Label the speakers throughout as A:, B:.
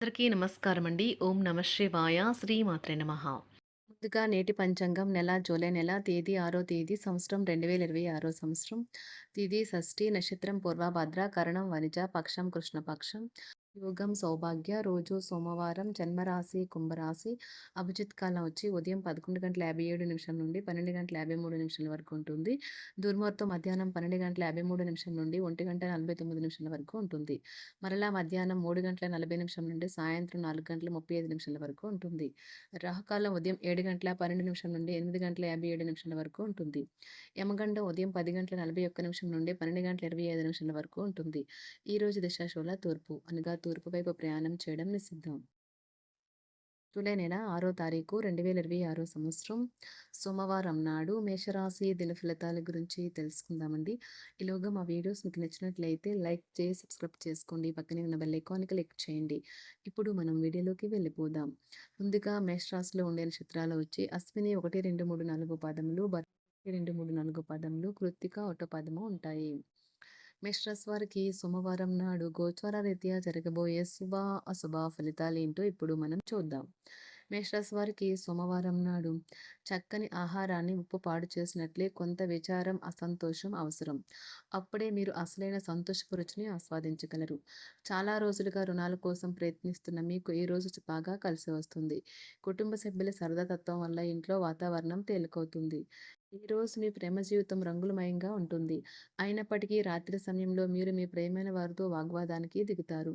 A: అందరికీ నమస్కారం అండి. ఓం నమ శివాయ. శ్రీమాత్రే నమః. ముందుగా నేటి పంచాంగం నెల జూలై నెల తేదీ 6వ తేదీ సంవత్సరం 2026 సంవత్సరం. తిథి షష్ఠి, నక్షత్రం పూర్వభద్ర, కరణం వనిజ, పక్షం కృష్ణపక్షం, యోగం సౌభాగ్య, రోజు సోమవారం, జన్మరాశి కుంభరాశి, అభిజిత్ కాలం వచ్చి ఉదయం 11:57 నుండి 12:53 వరకు ఉంటుంది. దుర్ముహూర్తం మధ్యాహ్నం 12:53 నుండి 1:49 వరకు ఉంటుంది. మరలా మధ్యాహ్నం 3:40 నుండి సాయంత్రం 4:35 వరకు ఉంటుంది. రాహుకాలం ఉదయం 7:12 నుండి 8:57 వరకు ఉంటుంది. యమగండం ఉదయం 10:41 నుండి 12:25 వరకు ఉంటుంది. ఈ రోజు దిశాశూల తూర్పు, అనగా తూర్పు వైపు ప్రయాణం చేయడం నిషిద్ధం. జూలై నెల 6వ తారీఖు 2026 సంవత్సరం సోమవారం నాడు మేషరాశి దిన ఫలితాల గురించి తెలుసుకుందామండి. ఈలోగా మా వీడియోస్ మీకు నచ్చినట్లయితే లైక్ చేసి సబ్స్క్రైబ్ చేసుకోండి. పక్కనే ఉన్న బెల్ ఐకాన్ని క్లిక్ చేయండి. ఇప్పుడు మనం వీడియోలోకి వెళ్ళిపోదాం. ముందుగా మేషరాశిలో ఉండే నక్షత్రాలు వచ్చి అశ్విని 1, 2, 3, 4 పాదములు, భరణి 2, 3, 4 పాదములు, కృత్తిక 1 పాదము ఉంటాయి. మేషరాశి వారికి సోమవారం నాడు గోచార రీత్యా జరగబోయే శుభ అశుభ ఫలితాలేంటో ఇప్పుడు మనం చూద్దాం. మేషరాశి వారికి సోమవారం నాడు చక్కని ఆహారాన్ని ఉప్పు పాడు చేసినట్లే కొంత విచారం, అసంతోషం అవసరం. అప్పుడే మీరు అసలైన సంతోషపు రుచిని ఆస్వాదించగలరు. చాలా రోజులుగా రుణాల కోసం ప్రయత్నిస్తున్న మీకు ఈ రోజు బాగా కలిసి వస్తుంది. కుటుంబ సభ్యుల సరదా తత్వం వల్ల ఇంట్లో వాతావరణం తేలికవుతుంది. ఈ రోజు మీ ప్రేమ జీవితం రంగులమయంగా ఉంటుంది. అయినప్పటికీ రాత్రి సమయంలో మీరు మీ ప్రియమైన వారితో వాగ్వాదానికి దిగుతారు.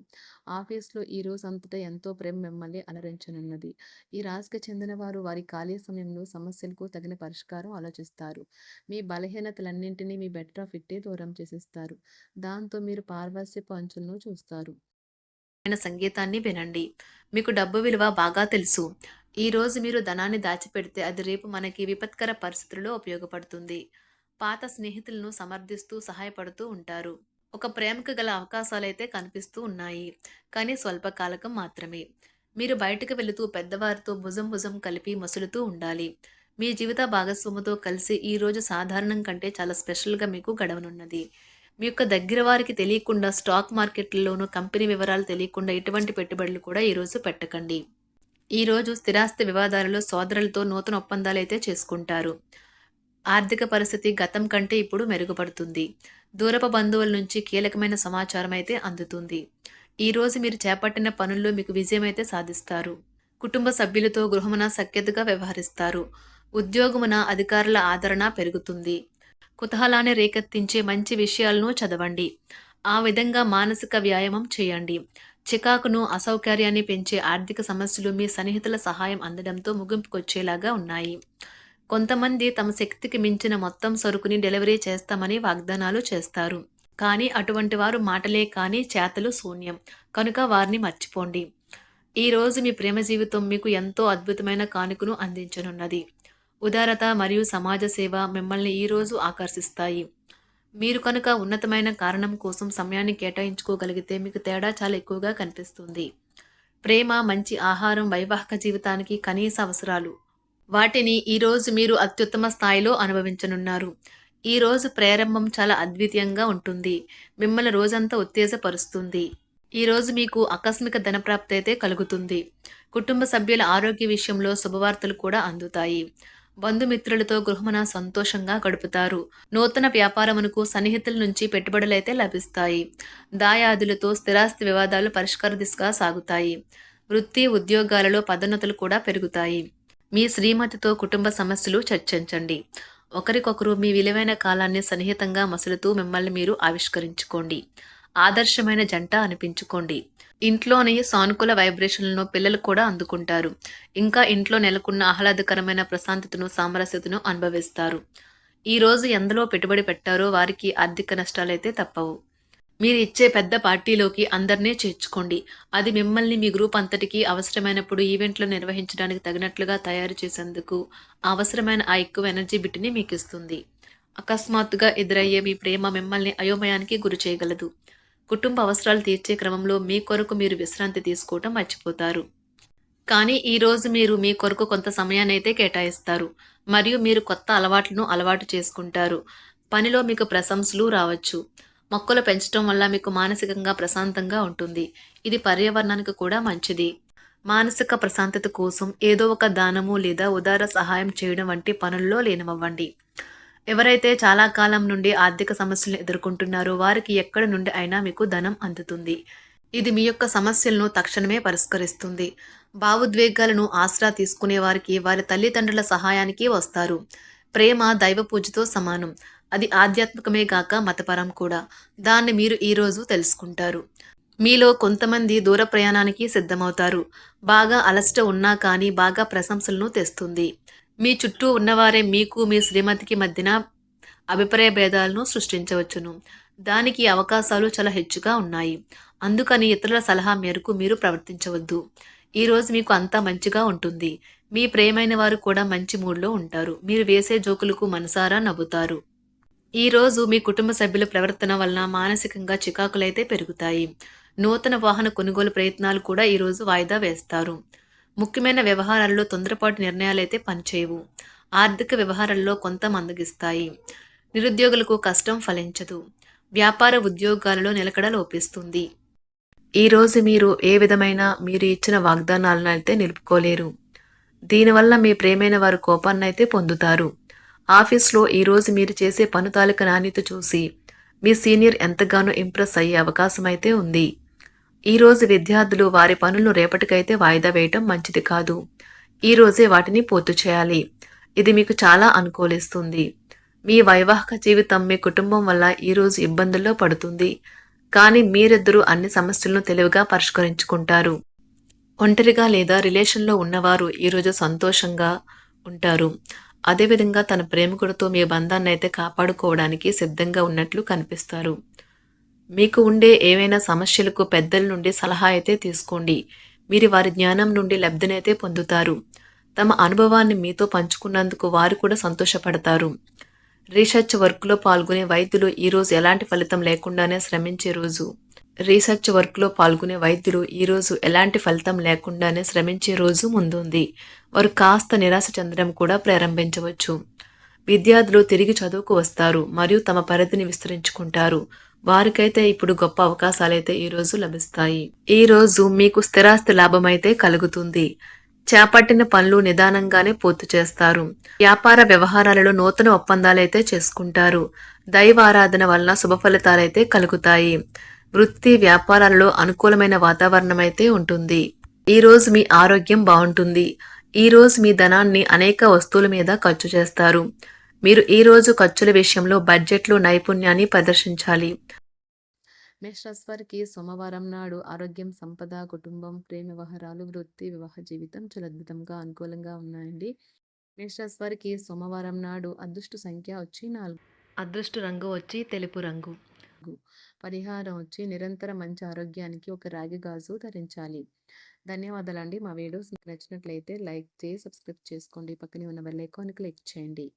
A: ఆఫీస్లో ఈ రోజు అంతటా ఎంతో ప్రేమ మిమ్మల్ని అలరించనున్నది. ఈ రాశికి చెందిన వారు వారి ఖాళీ సమయంలో సమస్యలకు తగిన పరిష్కారం ఆలోచిస్తారు. మీ బలహీనతలన్నింటినీ మీ బెటర్ ఆఫ్ ఇట్టే దూరం చేసేస్తారు. దాంతో మీరు పారవస్యపు అంచులను చూస్తారు. సంగీతాన్ని వినండి. మీకు డబ్బు విలువ బాగా తెలుసు. ఈ రోజు మీరు ధనాన్ని దాచిపెడితే అది రేపు మనకి విపత్కర పరిస్థితుల్లో ఉపయోగపడుతుంది. పాత స్నేహితులను సమర్థిస్తూ సహాయపడుతూ ఉంటారు. ఒక ప్రేమకు గల అవకాశాలైతే కనిపిస్తూ ఉన్నాయి. కానీ స్వల్పకాలకం మాత్రమే. మీరు బయటకు వెళుతూ పెద్దవారితో భుజం భుజం కలిపి మసులుతూ ఉండాలి. మీ జీవిత భాగస్వామితో కలిసి ఈ రోజు సాధారణం కంటే చాలా స్పెషల్గా మీకు గడవనున్నది. మీ యొక్క దగ్గర వారికి తెలియకుండా స్టాక్ మార్కెట్లలోనూ కంపెనీ వివరాలు తెలియకుండా ఎటువంటి పెట్టుబడులు కూడా ఈరోజు పెట్టకండి. ఈరోజు స్థిరాస్తి వివాదాలలో సోదరులతో నూతన ఒప్పందాలైతే చేసుకుంటారు. ఆర్థిక పరిస్థితి గతం కంటే ఇప్పుడు మెరుగుపడుతుంది. దూరపు బంధువుల నుంచి కీలకమైన సమాచారం అయితే అందుతుంది. ఈ రోజు మీరు చేపట్టిన పనుల్లో మీకు విజయం అయితే సాధిస్తారు. కుటుంబ సభ్యులతో గృహమున సఖ్యతగా వ్యవహరిస్తారు. ఉద్యోగమున అధికారుల ఆదరణ పెరుగుతుంది. కుతూహలాన్ని రేకెత్తించే మంచి విషయాలను చదవండి. ఆ విధంగా మానసిక వ్యాయామం చేయండి. చికాకును, అసౌకర్యాన్ని పెంచే ఆర్థిక సమస్యలు మీ సన్నిహితుల సహాయం అందడంతో ముగింపుకొచ్చేలాగా ఉన్నాయి. కొంతమంది తమ శక్తికి మించిన మొత్తం సరుకుని డెలివరీ చేస్తామని వాగ్దానాలు చేస్తారు. కానీ అటువంటి వారు మాటలే కానీ చేతలు శూన్యం. కనుక వారిని మర్చిపోండి. ఈ రోజు మీ ప్రేమ జీవితం మీకు ఎంతో అద్భుతమైన కానుకను అందించనున్నది. ఉదారత మరియు సమాజ సేవ మిమ్మల్ని ఈ రోజు ఆకర్షిస్తాయి. మీరు కనుక ఉన్నతమైన కారణం కోసం సమయాన్ని కేటాయించుకోగలిగితే మీకు తేడా చాలా ఎక్కువగా కనిపిస్తుంది. ప్రేమ, మంచి ఆహారం వైవాహిక జీవితానికి కనీస అవసరాలు. వాటిని ఈరోజు మీరు అత్యుత్తమ స్థాయిలో అనుభవించనున్నారు. ఈ రోజు ప్రారంభం చాలా అద్వితీయంగా ఉంటుంది. మిమ్మల్ని రోజంతా ఉత్తేజపరుస్తుంది. ఈ రోజు మీకు ఆకస్మిక ధనప్రాప్తి అయితే కలుగుతుంది. కుటుంబ సభ్యుల ఆరోగ్య విషయంలో శుభవార్తలు కూడా అందుతాయి. బంధుమిత్రులతో గృహమున సంతోషంగా గడుపుతారు. నూతన వ్యాపారమునకు సన్నిహితుల నుంచి పెట్టుబడులైతే లభిస్తాయి. దాయాదులతో స్థిరాస్తి వివాదాలు పరిష్కార దిశగా సాగుతాయి. వృత్తి, ఉద్యోగాలలో పదోన్నతులు కూడా పెరుగుతాయి. మీ శ్రీమతితో కుటుంబ సమస్యలు చర్చించండి. ఒకరికొకరు మీ విలువైన కాలాన్ని సన్నిహితంగా మసులుతూ మిమ్మల్ని మీరు ఆవిష్కరించుకోండి. ఆదర్శమైన జంట అనిపించుకోండి. ఇంట్లోని సానుకూల వైబ్రేషన్లను పిల్లలు కూడా అందుకుంటారు. ఇంకా ఇంట్లో నెలకొన్న ఆహ్లాదకరమైన ప్రశాంతతను, సామరస్యతను అనుభవిస్తారు. ఈ రోజు ఎందులో పెట్టుబడి పెట్టారో వారికి ఆర్థిక నష్టాలైతే తప్పవు. మీరు ఇచ్చే పెద్ద పార్టీలోకి అందరినీ చేర్చుకోండి. అది మిమ్మల్ని మీ గ్రూప్ అంతటికీ అవసరమైనప్పుడు ఈవెంట్లు నిర్వహించడానికి తగినట్లుగా తయారు చేసేందుకు అవసరమైన ఆ ఎక్కువ ఎనర్జీ బిట్ని మీకు ఇస్తుంది. అకస్మాత్తుగా ఎదురయ్యే మీ ప్రేమ మిమ్మల్ని అయోమయానికి గురి చేయగలదు. కుటుంబ అవసరాలు తీర్చే క్రమంలో మీ కొరకు మీరు విశ్రాంతి తీసుకోవటం మర్చిపోతారు. కానీ ఈ రోజు మీరు మీ కొరకు కొంత సమయాన్ని అయితే కేటాయిస్తారు. మరియు మీరు కొత్త అలవాట్లను అలవాటు చేసుకుంటారు. పనిలో మీకు ప్రశంసలు రావచ్చు. మొక్కలు పెంచడం వల్ల మీకు మానసికంగా ప్రశాంతంగా ఉంటుంది. ఇది పర్యావరణానికి కూడా మంచిది. మానసిక ప్రశాంతత కోసం ఏదో ఒక దానము లేదా ఉదార సహాయం చేయడం వంటి పనుల్లో లీనమవ్వండి. ఎవరైతే చాలా కాలం నుండి ఆర్థిక సమస్యలను ఎదుర్కొంటున్నారో వారికి ఎక్కడి నుండి అయినా మీకు ధనం అందుతుంది. ఇది మీ యొక్క సమస్యలను తక్షణమే పరిష్కరిస్తుంది. భావోద్వేగాలను ఆసరా తీసుకునే వారికి వారి తల్లిదండ్రుల సహాయానికి వస్తారు. ప్రేమ దైవ పూజతో సమానం. అది ఆధ్యాత్మికమే గాక మతపరం కూడా. దాన్ని మీరు ఈరోజు తెలుసుకుంటారు. మీలో కొంతమంది దూర ప్రయాణానికి సిద్ధమవుతారు. బాగా అలసట ఉన్నా కానీ బాగా ప్రశంసలను తెస్తుంది. మీ చుట్టూ ఉన్నవారే మీకు మీ శ్రీమతికి మధ్యన అభిప్రాయ భేదాలను సృష్టించవచ్చును. దానికి అవకాశాలు చాలా హెచ్చుగా ఉన్నాయి. అందుకని ఇతరుల సలహా మేరకు మీరు ప్రవర్తించవద్దు. ఈరోజు మీకు అంతా మంచిగా ఉంటుంది. మీ ప్రియమైన వారు కూడా మంచి మూడ్లో ఉంటారు. మీరు వేసే జోకులకు మనసారా నవ్వుతారు. ఈరోజు మీ కుటుంబ సభ్యుల ప్రవర్తన వలన మానసికంగా చికాకులైతే పెరుగుతాయి. నూతన వాహన కొనుగోలు ప్రయత్నాలు కూడా ఈరోజు వాయిదా వేస్తారు. ముఖ్యమైన వ్యవహారాల్లో తొందరపాటు నిర్ణయాలైతే పనిచేయవు. ఆర్థిక వ్యవహారాల్లో కొంత మందగిస్తాయి. నిరుద్యోగులకు కష్టం ఫలించదు. వ్యాపార ఉద్యోగాలలో నిలకడ లోపిస్తుంది. ఈరోజు మీరు ఏ విధమైన మీరు ఇచ్చిన వాగ్దానాలను అయితే నిలుపుకోలేరు. దీనివల్ల మీ ప్రేమైన వారు కోపాన్నైతే పొందుతారు. ఆఫీస్లో ఈరోజు మీరు చేసే పను తాలూక నాణ్యత చూసి మీ సీనియర్ ఎంతగానో ఇంప్రెస్ అయ్యే అవకాశం అయితే ఉంది. ఈరోజు విద్యార్థులు వారి పనులను రేపటికైతే వాయిదా వేయటం మంచిది కాదు. ఈరోజే వాటిని పూర్తి చేయాలి. ఇది మీకు చాలా అనుకూలిస్తుంది. మీ వైవాహిక జీవితం మీ కుటుంబం వల్ల ఈరోజు ఇబ్బందుల్లో పడుతుంది. కానీ మీరిద్దరూ అన్ని సమస్యలను తెలివిగా పరిష్కరించుకుంటారు. ఒంటరిగా లేదా రిలేషన్లో ఉన్నవారు ఈరోజు సంతోషంగా ఉంటారు. అదేవిధంగా తన ప్రేమికుడితో మీ బంధాన్ని అయితే కాపాడుకోవడానికి సిద్ధంగా ఉన్నట్లు కనిపిస్తారు. మీకు ఉండే ఏవైనా సమస్యలకు పెద్దల నుండి సలహా అయితే తీసుకోండి. మీరు వారి జ్ఞానం నుండి లబ్ధినైతే పొందుతారు. తమ అనుభవాన్ని మీతో పంచుకున్నందుకు వారు కూడా సంతోషపడతారు. రీసెర్చ్ వర్క్లో పాల్గొనే వైద్యులు ఈరోజు ఎలాంటి ఫలితం లేకుండానే శ్రమించే రోజు. రీసెర్చ్ వర్క్లో పాల్గొనే వైద్యులు ఈరోజు ఎలాంటి ఫలితం లేకుండానే శ్రమించే రోజు ముందుంది. వారు కాస్త నిరాశ చెందడం కూడా ప్రారంభించవచ్చు. విద్యార్థులు తిరిగి చదువుకు వస్తారు మరియు తమ పరిధిని విస్తరించుకుంటారు. వారికైతే ఇప్పుడు గొప్ప అవకాశాలైతే ఈరోజు లభిస్తాయి. ఈరోజు మీకు స్థిరాస్తి లాభమైతే కలుగుతుంది. చేపట్టిన పనులు నిదానంగానే పూర్తి చేస్తారు. వ్యాపార వ్యవహారాలలో నూతన ఒప్పందాలైతే చేసుకుంటారు. దైవ ఆరాధన వలన శుభ ఫలితాలైతే కలుగుతాయి. వృత్తి వ్యాపారాలలో అనుకూలమైన వాతావరణం అయితే ఉంటుంది. ఈరోజు మీ ఆరోగ్యం బాగుంటుంది. ఈరోజు మీ ధనాన్ని అనేక వస్తువుల మీద ఖర్చు చేస్తారు. మీరు ఈరోజు ఖర్చుల విషయంలో బడ్జెట్లో నైపుణ్యాన్ని ప్రదర్శించాలి. మేషరాశివారికి సోమవారం నాడు ఆరోగ్యం, సంపద, కుటుంబం, ప్రేమ వ్యవహారాలు, వృత్తి, వివాహ జీవితం చాలా అద్భుతంగా అనుకూలంగా ఉన్నాయండి. మేషరాశివారికి సోమవారం నాడు అదృష్ట సంఖ్య వచ్చి 4. అదృష్ట రంగు వచ్చి తెలుపు రంగు. పరిహారం వచ్చి నిరంతర మంచి ఆరోగ్యానికి ఒక రాగి గాజు ధరించాలి. ధన్యవాదాలండి. మా వీడియోస్ మీకు నచ్చినట్లయితే లైక్ చేసి సబ్స్క్రైబ్ చేసుకోండి. పక్కనే ఉన్న బెల్ ఐకాన్ క్లిక్ చేయండి.